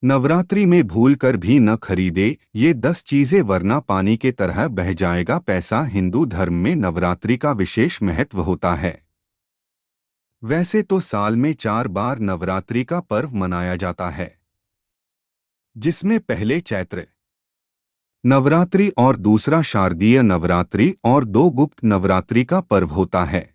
नवरात्रि में भूलकर भी न खरीदे ये 10 चीजें, वरना पानी के तरह बह जाएगा पैसा। हिंदू धर्म में नवरात्रि का विशेष महत्व होता है। वैसे तो साल में 4 बार नवरात्रि का पर्व मनाया जाता है, जिसमें पहले चैत्र नवरात्रि और दूसरा शारदीय नवरात्रि और 2 गुप्त नवरात्रि का पर्व होता है।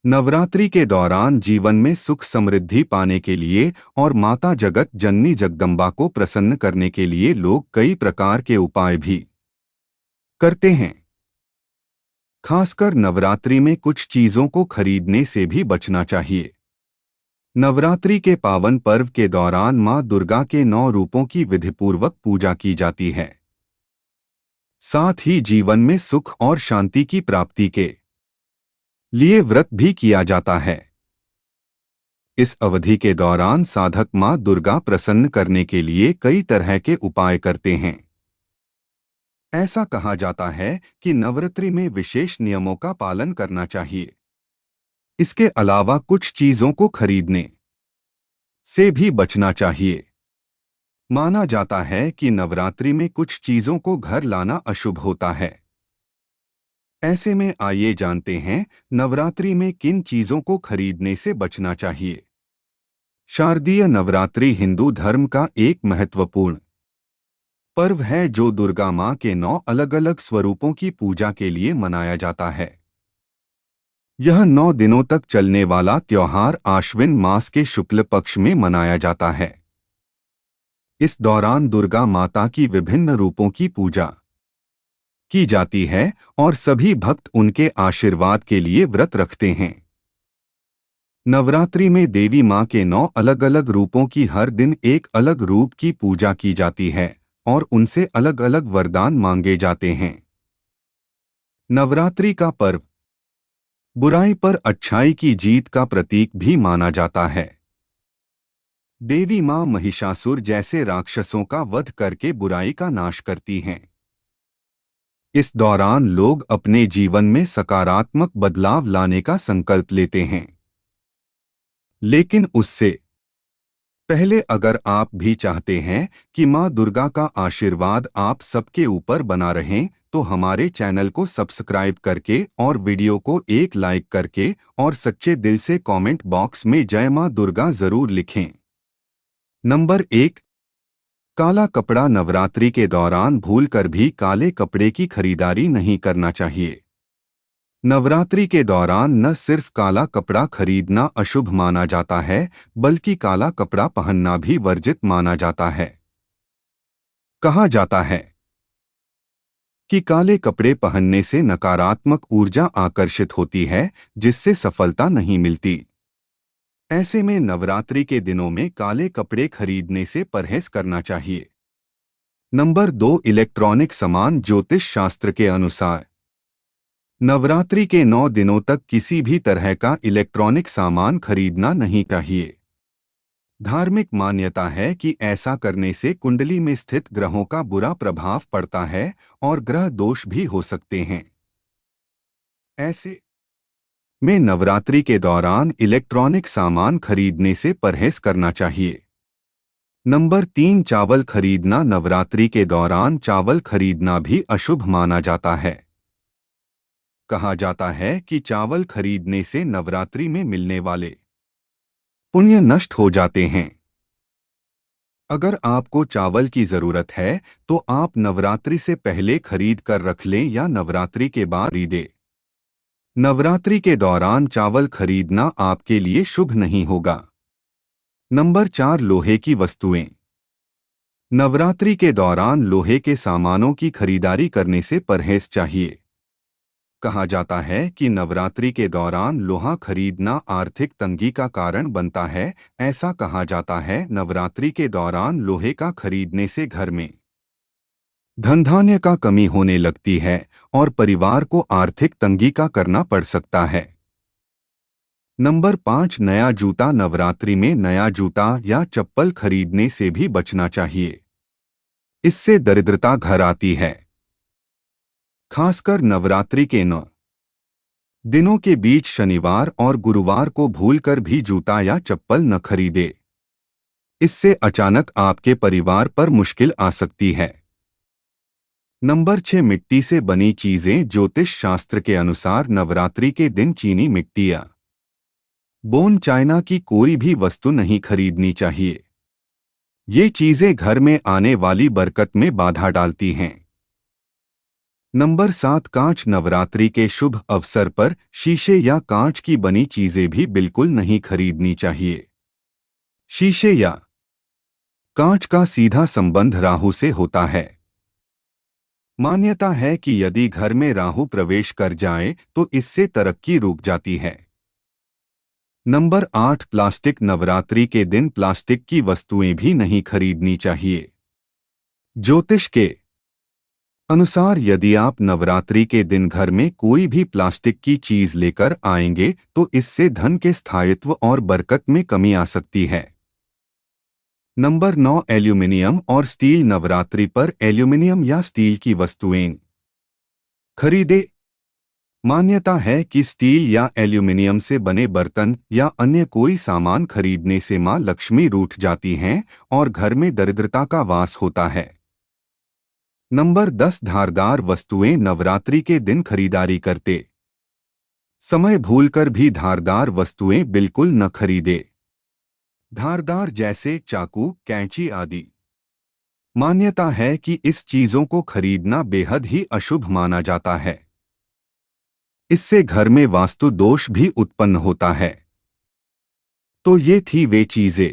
नवरात्रि के दौरान जीवन में सुख समृद्धि पाने के लिए और माता जगत जननी जगदम्बा को प्रसन्न करने के लिए लोग कई प्रकार के उपाय भी करते हैं। खासकर नवरात्रि में कुछ चीजों को खरीदने से भी बचना चाहिए। नवरात्रि के पावन पर्व के दौरान मां दुर्गा के 9 रूपों की विधिपूर्वक पूजा की जाती है। साथ ही जीवन में सुख और शांति की प्राप्ति के लिए व्रत भी किया जाता है। इस अवधि के दौरान साधक मां दुर्गा प्रसन्न करने के लिए कई तरह के उपाय करते हैं। ऐसा कहा जाता है कि नवरात्रि में विशेष नियमों का पालन करना चाहिए। इसके अलावा कुछ चीजों को खरीदने से भी बचना चाहिए। माना जाता है कि नवरात्रि में कुछ चीजों को घर लाना अशुभ होता है। ऐसे में आइए जानते हैं नवरात्रि में किन चीजों को खरीदने से बचना चाहिए। शारदीय नवरात्रि हिंदू धर्म का एक महत्वपूर्ण पर्व है जो दुर्गा मां के 9 अलग अलग स्वरूपों की पूजा के लिए मनाया जाता है। यह 9 दिनों तक चलने वाला त्योहार आश्विन मास के शुक्ल पक्ष में मनाया जाता है। इस दौरान दुर्गा माता की विभिन्न रूपों की पूजा की जाती है और सभी भक्त उनके आशीर्वाद के लिए व्रत रखते हैं। नवरात्रि में देवी मां के 9 अलग अलग रूपों की हर दिन एक अलग रूप की पूजा की जाती है और उनसे अलग अलग वरदान मांगे जाते हैं। नवरात्रि का पर्व बुराई पर अच्छाई की जीत का प्रतीक भी माना जाता है। देवी मां महिषासुर जैसे राक्षसों का वध करके बुराई का नाश करती हैं। इस दौरान लोग अपने जीवन में सकारात्मक बदलाव लाने का संकल्प लेते हैं। लेकिन उससे पहले अगर आप भी चाहते हैं कि मां दुर्गा का आशीर्वाद आप सबके ऊपर बना रहे, तो हमारे चैनल को सब्सक्राइब करके और वीडियो को एक लाइक करके और सच्चे दिल से कमेंट बॉक्स में जय मां दुर्गा जरूर लिखें। नंबर 1, काला कपड़ा। नवरात्रि के दौरान भूलकर भी काले कपड़े की खरीदारी नहीं करना चाहिए। नवरात्रि के दौरान न सिर्फ काला कपड़ा खरीदना अशुभ माना जाता है, बल्कि काला कपड़ा पहनना भी वर्जित माना जाता है। कहा जाता है कि काले कपड़े पहनने से नकारात्मक ऊर्जा आकर्षित होती है, जिससे सफलता नहीं मिलती। ऐसे में नवरात्रि के दिनों में काले कपड़े खरीदने से परहेज करना चाहिए। नंबर 2, इलेक्ट्रॉनिक सामान। ज्योतिष शास्त्र के अनुसार नवरात्रि के 9 दिनों तक किसी भी तरह का इलेक्ट्रॉनिक सामान खरीदना नहीं चाहिए। धार्मिक मान्यता है कि ऐसा करने से कुंडली में स्थित ग्रहों का बुरा प्रभाव पड़ता है और ग्रह दोष भी हो सकते हैं। ऐसे में नवरात्रि के दौरान इलेक्ट्रॉनिक सामान खरीदने से परहेज करना चाहिए। नंबर 3, चावल खरीदना। नवरात्रि के दौरान चावल खरीदना भी अशुभ माना जाता है। कहा जाता है कि चावल खरीदने से नवरात्रि में मिलने वाले पुण्य नष्ट हो जाते हैं। अगर आपको चावल की जरूरत है तो आप नवरात्रि से पहले खरीद कर रख लें या नवरात्रि के बाद खरीदें। नवरात्रि के दौरान चावल खरीदना आपके लिए शुभ नहीं होगा। नंबर 4, लोहे की वस्तुएं। नवरात्रि के दौरान लोहे के सामानों की खरीदारी करने से परहेज चाहिए। कहा जाता है कि नवरात्रि के दौरान लोहा खरीदना आर्थिक तंगी का कारण बनता है। ऐसा कहा जाता है नवरात्रि के दौरान लोहे का खरीदने से घर में धन धान्य का कमी होने लगती है और परिवार को आर्थिक तंगी का करना पड़ सकता है। नंबर 5, नया जूता। नवरात्रि में नया जूता या चप्पल खरीदने से भी बचना चाहिए। इससे दरिद्रता घर आती है। खासकर नवरात्रि के 9 दिनों के बीच शनिवार और गुरुवार को भूलकर भी जूता या चप्पल न खरीदे। इससे अचानक आपके परिवार पर मुश्किल आ सकती है। नंबर 6, मिट्टी से बनी चीजें। ज्योतिष शास्त्र के अनुसार नवरात्रि के दिन चीनी मिट्टी या बोन चाइना की कोई भी वस्तु नहीं खरीदनी चाहिए। ये चीजें घर में आने वाली बरकत में बाधा डालती हैं। नंबर 7, कांच। नवरात्रि के शुभ अवसर पर शीशे या कांच की बनी चीजें भी बिल्कुल नहीं खरीदनी चाहिए। शीशे या कांच का सीधा संबंध राहु से होता है। मान्यता है कि यदि घर में राहु प्रवेश कर जाए तो इससे तरक्की रुक जाती है। Number 8, plastic. नवरात्रि के दिन प्लास्टिक की वस्तुएं भी नहीं खरीदनी चाहिए। ज्योतिष के अनुसार यदि आप नवरात्रि के दिन घर में कोई भी प्लास्टिक की चीज लेकर आएंगे तो इससे धन के स्थायित्व और बरकत में कमी आ सकती है। नंबर 9, एल्यूमिनियम और स्टील। नवरात्रि पर एल्यूमिनियम या स्टील की वस्तुएं खरीदे। मान्यता है कि स्टील या एल्यूमिनियम से बने बर्तन या अन्य कोई सामान खरीदने से मां लक्ष्मी रूठ जाती हैं और घर में दरिद्रता का वास होता है। नंबर 10, धारदार वस्तुएं। नवरात्रि के दिन खरीदारी करते समय भूलकर भी धारदार वस्तुएं बिल्कुल न खरीदे। धारदार जैसे चाकू, कैंची आदि। मान्यता है कि इस चीजों को खरीदना बेहद ही अशुभ माना जाता है। इससे घर में वास्तु दोष भी उत्पन्न होता है। तो ये थी वे चीजें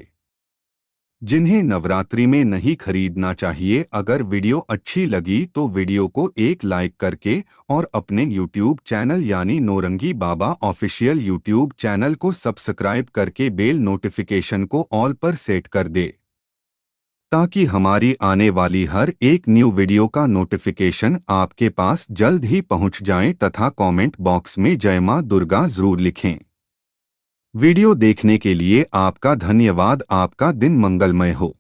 जिन्हें नवरात्रि में नहीं खरीदना चाहिए। अगर वीडियो अच्छी लगी तो वीडियो को एक लाइक करके और अपने YouTube चैनल यानी नौरंगी बाबा ऑफिशियल YouTube चैनल को सब्सक्राइब करके बेल नोटिफिकेशन को ऑल पर सेट कर दे, ताकि हमारी आने वाली हर एक न्यू वीडियो का नोटिफिकेशन आपके पास जल्द ही पहुंच जाए। तथा कमेंट बॉक्स में जय मां दुर्गा जरूर लिखें। वीडियो देखने के लिए आपका धन्यवाद। आपका दिन मंगलमय हो।